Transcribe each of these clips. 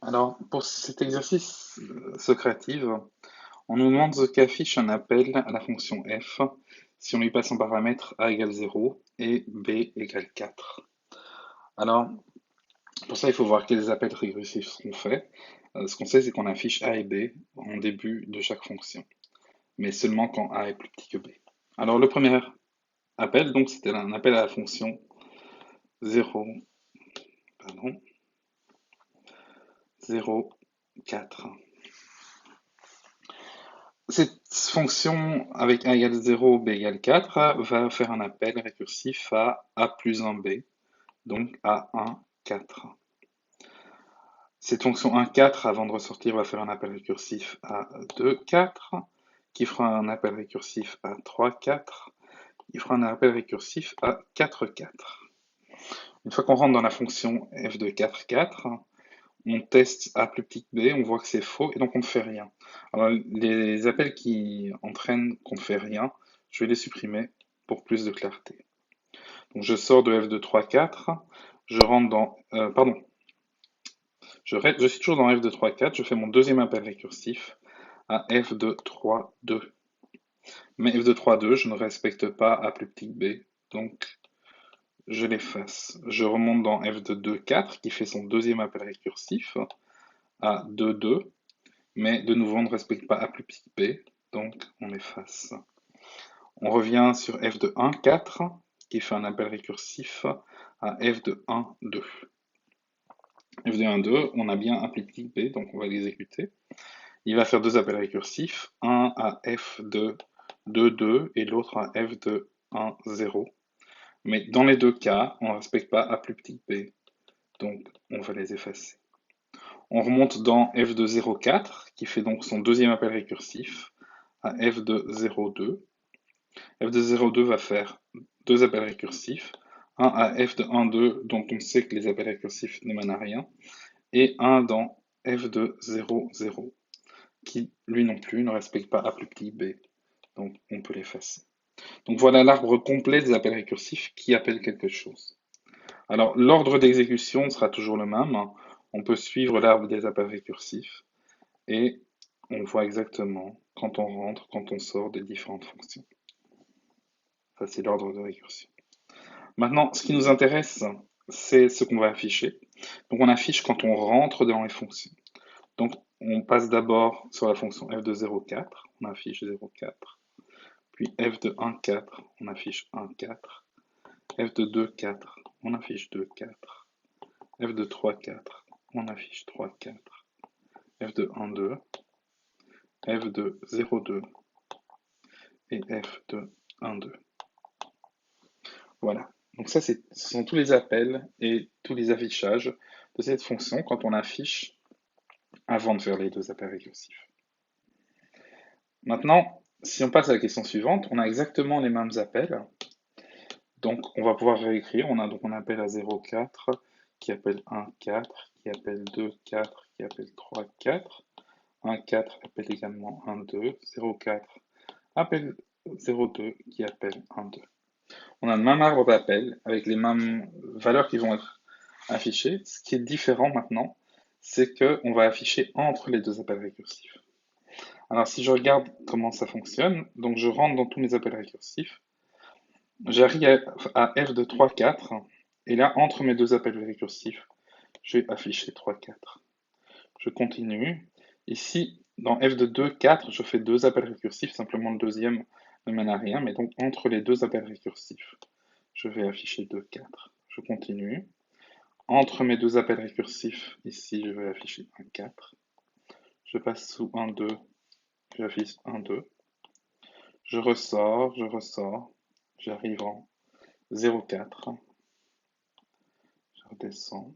Alors, pour cet exercice Socrative, on nous demande ce qu'affiche un appel à la fonction f si on lui passe en paramètre a égale 0 et b égale 4. Alors, pour ça, il faut voir quels appels récursifs seront faits. Ce qu'on sait, c'est qu'on affiche a et b en début de chaque fonction, mais seulement quand a est plus petit que b. Alors, le premier appel, donc, c'était un appel à la fonction 0, pardon, 0, 4. Cette fonction avec a égale 0, b égale 4 va faire un appel récursif à a plus 1b, donc à 1, 4. Cette fonction 1, 4, avant de ressortir, va faire un appel récursif à 2, 4, qui fera un appel récursif à 3, 4, qui fera un appel récursif à 4, 4. Une fois qu'on rentre dans la fonction f de 4, 4, on teste a plus petit que b, on voit que c'est faux, et donc on ne fait rien. Alors, les appels qui entraînent qu'on ne fait rien, je vais les supprimer pour plus de clarté. Donc je sors de f de 3, 4, je rentre dans... pardon, je suis toujours dans f de 3, 4, je fais mon deuxième appel récursif à f de 3, 2. Mais f de 3, 2, je ne respecte pas a plus petit que b, donc je l'efface. Je remonte dans f de 2, 4, qui fait son deuxième appel récursif à 2, 2. Mais de nouveau, on ne respecte pas a plus petit que b, donc on efface. On revient sur f de 1, 4, qui fait un appel récursif à f de 1, 2. f de 1, 2, on a bien a plus petit que b, donc on va l'exécuter. Il va faire deux appels récursifs, un à f de 2, 2 et l'autre à f de 1, 0. Mais dans les deux cas, on ne respecte pas a plus petit que b, donc on va les effacer. On remonte dans f de 0, 4, qui fait donc son deuxième appel récursif, à f de 0,2. f de 0,2 va faire deux appels récursifs, un à f de 1,2 dont on sait que les appels récursifs ne mènent à rien, et un dans f de 0,0 qui lui non plus ne respecte pas a plus petit b, donc on peut l'effacer. Donc voilà l'arbre complet des appels récursifs qui appellent quelque chose. Alors l'ordre d'exécution sera toujours le même, on peut suivre l'arbre des appels récursifs et on voit exactement quand on rentre, quand on sort des différentes fonctions. Ça, c'est l'ordre de récursion. Maintenant, ce qui nous intéresse, c'est ce qu'on va afficher. Donc, on affiche quand on rentre dans les fonctions. Donc, on passe d'abord sur la fonction f de 0,4, on affiche 0,4. Puis f de 1,4, on affiche 1,4. f de 2,4, on affiche 2,4. f de 3,4, on affiche 3,4. f de 1,2, f de 0,2 et f de 1,2. Voilà. Donc ça, ce sont tous les appels et tous les affichages de cette fonction quand on affiche avant de faire les deux appels récursifs. Maintenant, si on passe à la question suivante, on a exactement les mêmes appels. Donc on va pouvoir réécrire. On a donc un appel à 0,4 qui appelle 1,4, qui appelle 2,4, qui appelle 3,4. 1,4 appelle également 1,2. 0,4 appelle 0,2 qui appelle 1,2. On a le même arbre d'appel avec les mêmes valeurs qui vont être affichées. Ce qui est différent maintenant, c'est qu'on va afficher entre les deux appels récursifs. Alors si je regarde comment ça fonctionne, donc je rentre dans tous mes appels récursifs, j'arrive à f de 3, 4, et là, entre mes deux appels récursifs, je vais afficher 3, 4. Je continue. Ici, dans f de 2, 4, je fais deux appels récursifs, simplement le deuxième ne mène à rien, mais donc entre les deux appels récursifs, je vais afficher 2, 4. Je continue. Entre mes deux appels récursifs, ici, je vais afficher 1, 4. Je passe sous 1, 2, j'affiche 1, 2. Je ressors, j'arrive en 0, 4. Je redescends,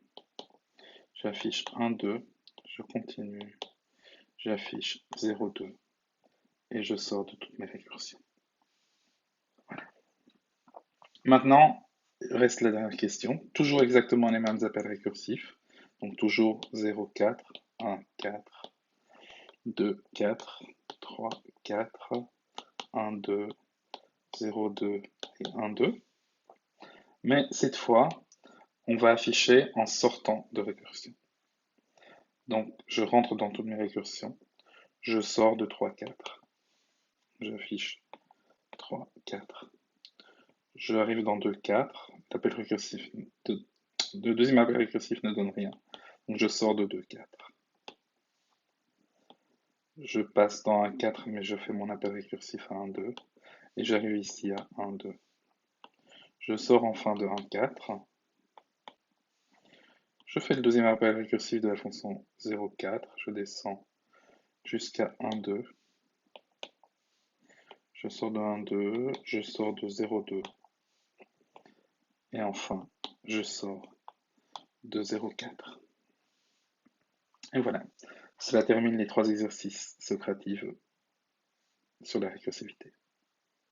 j'affiche 1, 2, je continue, j'affiche 0, 2 et je sors de toutes mes récursions. Voilà. Maintenant, reste la dernière question. Toujours exactement les mêmes appels récursifs. Donc toujours 0, 4, 1, 4, 2, 4, 3, 4, 1, 2, 0, 2 et 1, 2. Mais cette fois, on va afficher en sortant de récursion. Donc, je rentre dans toutes mes récursions. Je sors de 3, 4. J'affiche 3, 4. Je arrive dans 2, 4. L'appel récursif de deuxième appel récursif ne donne rien. Donc, je sors de 2, 4. Je passe dans un 4, mais je fais mon appel récursif à 1, 2. Et j'arrive ici à 1, 2. Je sors enfin de 1, 4. Je fais le deuxième appel récursif de la fonction 0, 4. Je descends jusqu'à 1, 2. Je sors de 1, 2. Je sors de 0, 2. Et enfin, je sors de 0, 4. Et voilà, cela termine les 3 exercices Socrative sur la récursivité.